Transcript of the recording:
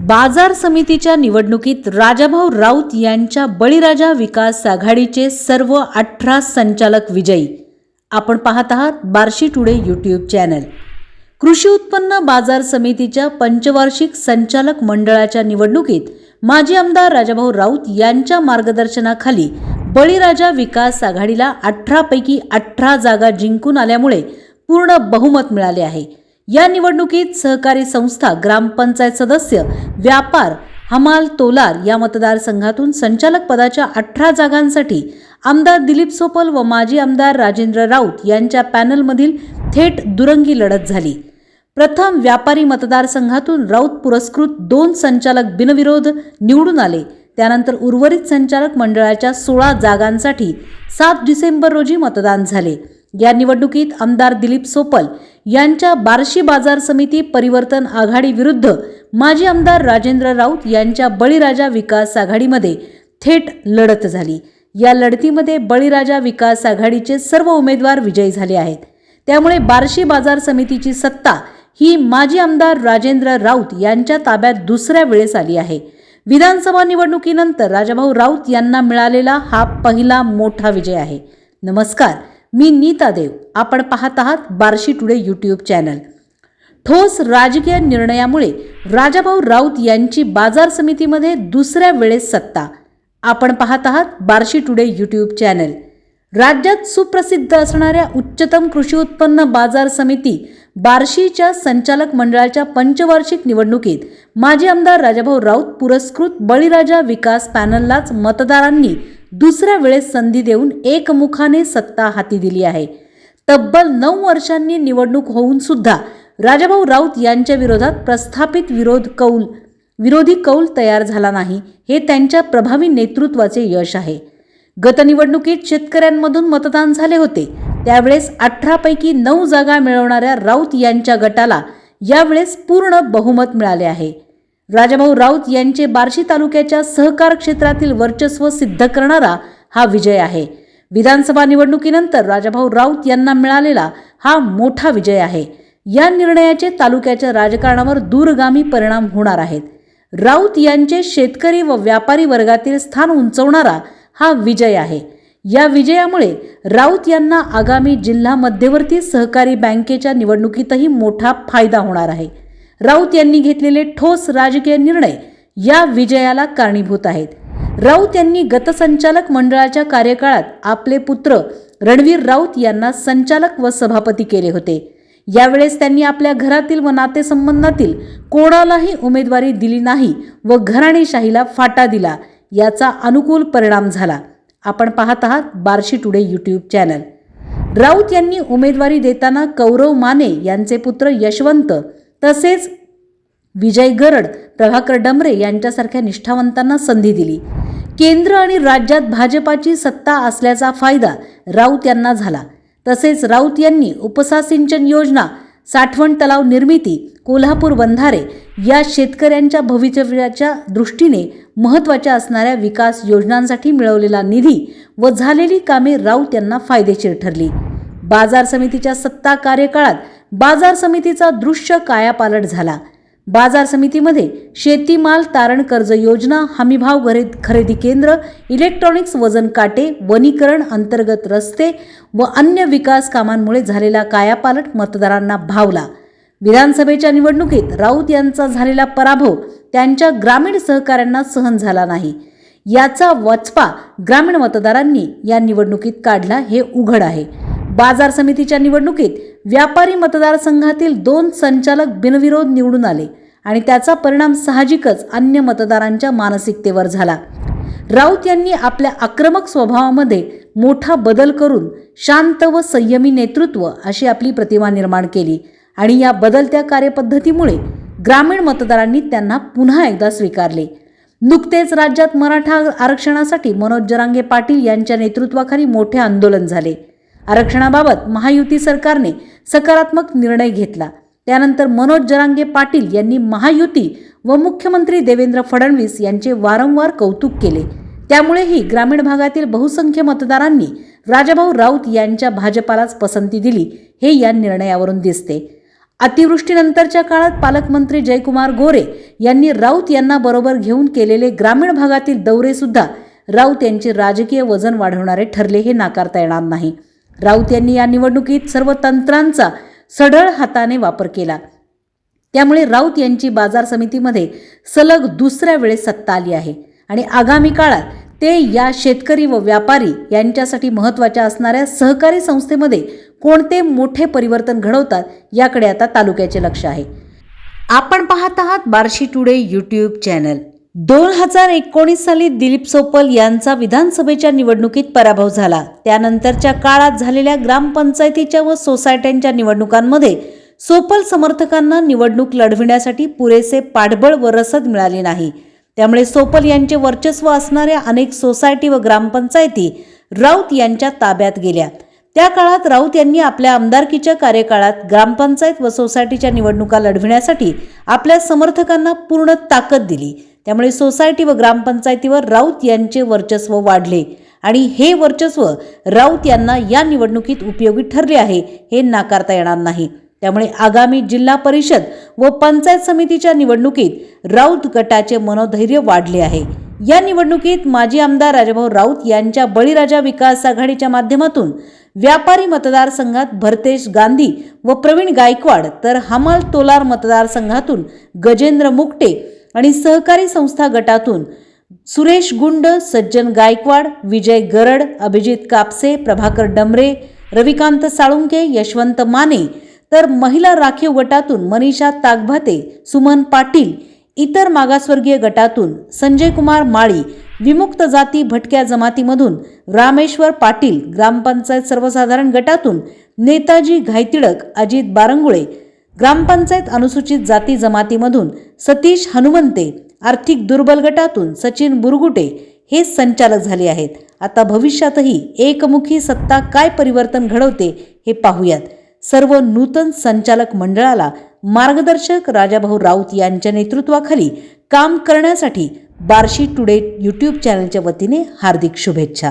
बाजार समितीच्या निवडणुकीत राजाभाऊ राऊत यांच्या बळीराजा विकास आघाडीचे सर्व 18 संचालक विजयी. आपण पाहत आहात बार्शी टुडे यूट्यूब चॅनल. कृषी उत्पन्न बाजार समितीच्या पंचवार्षिक संचालक मंडळाच्या निवडणुकीत माजी आमदार राजाभाऊ राऊत यांच्या मार्गदर्शनाखाली बळीराजा विकास आघाडीला 18 पैकी 18 जागा जिंकून आल्यामुळे पूर्ण बहुमत मिळाले आहे. या निवडणुकीत सहकारी संस्था, ग्रामपंचायत सदस्य, व्यापार, हमाल, तोलार या मतदारसंघातून संचालक पदाच्या 18 जागांसाठी आमदार दिलीप सोपल व माजी आमदार राजेंद्र राऊत यांच्या पॅनलमधील थेट दुरंगी लढत झाली. प्रथम व्यापारी मतदारसंघातून राऊत पुरस्कृत 2 संचालक बिनविरोध निवडून आले. त्यानंतर उर्वरित संचालक मंडळाच्या 16 जागांसाठी 7 डिसेंबर रोजी मतदान झाले. या निवडणुकीत आमदार दिलीप सोपल यांच्या बार्शी बाजार समिती परिवर्तन आघाडी विरुद्ध माजी आमदार राजेंद्र राऊत यांच्या बळीराजा विकास आघाडीमध्ये थेट लढत झाली. या लढतीमध्ये बळीराजा विकास आघाडीचे सर्व उमेदवार विजयी झाले आहेत. त्यामुळे बार्शी बाजार समितीची सत्ता ही माजी आमदार राजेंद्र राऊत यांच्या ताब्यात दुसऱ्या वेळेस आली आहे. विधानसभा निवडणुकीनंतर राजाभाऊ राऊत यांना मिळालेला हा पहिला मोठा विजय आहे. नमस्कार, मी नीता देव. आपण पाहत आहात बार्शी टुडे यूट्यूब चॅनल. ठोस राजकीय निर्णयामुळे राजाभाऊ राऊत यांची बाजार समितीमध्ये दुसऱ्या वेळेस सत्ता. आपण पाहत आहात बार्शी टुडे यूट्यूब चॅनल. राज्यात सुप्रसिद्ध असणाऱ्या उच्चतम कृषी उत्पन्न बाजार समिती बार्शीच्या संचालक मंडळाच्या पंचवार्षिक निवडणुकीत माजी आमदार राजाभाऊ राऊत पुरस्कृत बळीराजा विकास पॅनललाच मतदारांनी दुसऱ्या वेळेस संधी देऊन एकमुखाने सत्ता हाती दिली आहे. तब्बल 9 वर्षांनी निवडणूक होऊन सुद्धा राजाभाऊ राऊत यांच्या विरोधात प्रस्थापित विरोधी कौल तयार झाला नाही. हे त्यांच्या प्रभावी नेतृत्वाचे यश आहे. गत निवडणुकीत शेतकऱ्यांमधून मतदान झाले होते. त्यावेळेस 18 पैकी 9 जागा मिळवणाऱ्या राऊत यांच्या गटाला यावेळेस पूर्ण बहुमत मिळाले आहे. राजाभाऊ राऊत यांचे बार्शी तालुक्याच्या सहकार क्षेत्रातील वर्चस्व सिद्ध करणारा हा विजय आहे. विधानसभा निवडणुकीनंतर राजाभाऊ राऊत यांना मिळालेला हा मोठा विजय आहे. या निर्णयाचे तालुक्याच्या राजकारणावर दूरगामी परिणाम होणार आहेत. राऊत यांचे शेतकरी व व्यापारी वर्गातील स्थान उंचवणारा हा विजय आहे. या विजयामुळे राऊत यांना आगामी जिल्हा मध्यवर्ती सहकारी बँकेच्या निवडणुकीतही मोठा फायदा होणार आहे. राऊत यांनी घेतलेले ठोस राजकीय निर्णय या विजयाला कारणीभूत आहेत. राऊत यांनी गतसंचालक मंडळाच्या कार्यकाळात आपले पुत्र रणवीर राऊत यांना संचालक व सभापती केले होते. यावेळेस त्यांनी आपल्या घरातील व नातेसंबंधातील कोणालाही उमेदवारी दिली नाही व घराणेशाहीला फाटा दिला. याचा अनुकूल परिणाम झाला. आपण पाहत आहात Barshi today YouTube channel. Raut यांनी उमेदवारी देताना कौरव माने यांचे पुत्र यशवंत तसेच विजय गरड, प्रभाकर डमरे यांच्यासारख्या निष्ठावंतांना संधी दिली. केंद्र आणि राज्यात भाजपाची सत्ता असल्याचा फायदा राऊत यांना झाला. तसेच राऊत यांनी उपसा सिंचन योजना, साठवण तलाव निर्मिती, कोल्हापूर बंधारे या शेतकऱ्यांच्या भवितव्याच्या दृष्टीने महत्त्वाच्या असणाऱ्या विकास योजनांसाठी मिळवलेला निधी व झालेली कामे राऊत यांना फायदेशीर ठरली. बाजार समितीच्या सत्ता कार्यकाळात बाजार समितीचा दृश्य कायापालट झाला. बाजार समितीमध्ये शेतीमाल तारण कर्ज योजना, हमीभाव खरेदी केंद्र, इलेक्ट्रॉनिक्स वजन काटे, वनीकरण अंतर्गत रस्ते व अन्य विकास कामांमुळे झालेला कायापालट मतदारांना भावला. विधानसभेच्या निवडणुकीत राऊत यांचा झालेला पराभव त्यांच्या ग्रामीण सहकाऱ्यांना सहन झाला नाही. याचा वचपा ग्रामीण मतदारांनी या निवडणुकीत काढला हे उघड आहे. बाजार समितीच्या निवडणुकीत व्यापारी मतदारसंघातील 2 संचालक बिनविरोध निवडून आले आणि त्याचा परिणाम साहजिकच अन्य मतदारांच्या मानसिकतेवर झाला. राऊत यांनी आपल्या आक्रमक स्वभावामध्ये मोठा बदल करून शांत व संयमी नेतृत्व अशी आपली प्रतिमा निर्माण केली आणि या बदलत्या कार्यपद्धतीमुळे ग्रामीण मतदारांनी त्यांना पुन्हा एकदा स्वीकारले. नुकतेच राज्यात मराठा आरक्षणासाठी मनोज जरांगे पाटील यांच्या नेतृत्वाखाली मोठे आंदोलन झाले. आरक्षणाबाबत महायुती सरकारने सकारात्मक निर्णय घेतला. त्यानंतर मनोज जरांगे पाटील यांनी महायुती व मुख्यमंत्री देवेंद्र फडणवीस यांचे वारंवार कौतुक केले. त्यामुळेही ग्रामीण भागातील बहुसंख्य मतदारांनी राजाभाऊ राऊत यांच्या भाजपालाच पसंती दिली हे या निर्णयावरून दिसते. अतिवृष्टीनंतरच्या काळात पालकमंत्री जयकुमार गोरे यांनी राऊत यांना बरोबर घेऊन केलेले ग्रामीण भागातील दौरे सुद्धा राऊत यांचे राजकीय वजन वाढवणारे ठरले हे नाकारता येणार नाही. राऊत यांनी या निवडणुकीत सर्व तंत्रांचा सढळ हाताने वापर केला. त्यामुळे राऊत यांची बाजार समितीमध्ये सलग दुसऱ्या वेळेस सत्ता आली आहे आणि आगामी काळात ते या शेतकरी व व्यापारी यांच्यासाठी महत्त्वाच्या असणाऱ्या सहकारी संस्थेमध्ये कोणते मोठे परिवर्तन घडवतात याकडे आता तालुक्याचे लक्ष आहे. आपण पाहत आहात बार्शी टुडे यूट्यूब चॅनल. 2019 साली दिलीप सोपल यांचा विधानसभेच्या निवडणुकीत पराभव झाला. त्यानंतरच्या काळात झालेल्या ग्रामपंचायतीच्या व सोसायट्यांच्या निवडणुकांमध्ये सोपल समर्थकांना निवडणूक लढविण्यासाठी पुरेसे पाठबळ व रसद मिळाले नाही. त्यामुळे सोपल यांचे वर्चस्व असणाऱ्या अनेक सोसायटी व ग्रामपंचायती राऊत यांच्या ताब्यात गेल्या. त्या काळात राऊत यांनी आपल्या आमदारकीच्या कार्यकाळात ग्रामपंचायत व सोसायटीच्या निवडणुका लढविण्यासाठी आपल्या समर्थकांना पूर्ण ताकद दिली. त्यामुळे सोसायटी व ग्रामपंचायतीवर राऊत यांचे वर्चस्व वाढले आणि हे वर्चस्व राऊत यांना या निवडणुकीत उपयोगी ठरले आहे हे नाकारता येणार नाही. त्यामुळे आगामी जिल्हा परिषद व पंचायत समितीच्या निवडणुकीत राऊत गटाचे मनोधैर्य वाढले आहे. या निवडणुकीत माजी आमदार राजाभाऊ राऊत यांच्या बळीराजा विकास आघाडीच्या माध्यमातून व्यापारी मतदारसंघात भरतेश गांधी व प्रवीण गायकवाड, तर हमाल तोलार मतदारसंघातून गजेंद्र मुकटे आणि सहकारी संस्था गटातून सुरेश गुंड, सज्जन गायकवाड, विजय गरड, अभिजित कापसे, प्रभाकर डमरे, रविकांत साळुंके, यशवंत माने, तर महिला राखीव गटातून मनीषा तागभाते, सुमन पाटील, इतर मागासवर्गीय गटातून संजय कुमार माळी, विमुक्त जाती भटक्या जमातीमधून रामेश्वर पाटील, ग्रामपंचायत सर्वसाधारण गटातून नेताजी घायतिळक, अजित बारंगुळे, ग्रामपंचायत अनुसूचित जाती जमातीमधून सतीश हनुमंते, आर्थिक दुर्बल गटातून सचिन बुरगुटे हे संचालक झाले आहेत. आता भविष्यातही एकमुखी सत्ता काय परिवर्तन घडवते हे पाहूयात. सर्व नूतन संचालक मंडळाला मार्गदर्शक राजाभाऊ राऊत यांच्या नेतृत्वाखाली काम करण्यासाठी बार्शी टुडे यूट्यूब चॅनलच्या वतीने हार्दिक शुभेच्छा.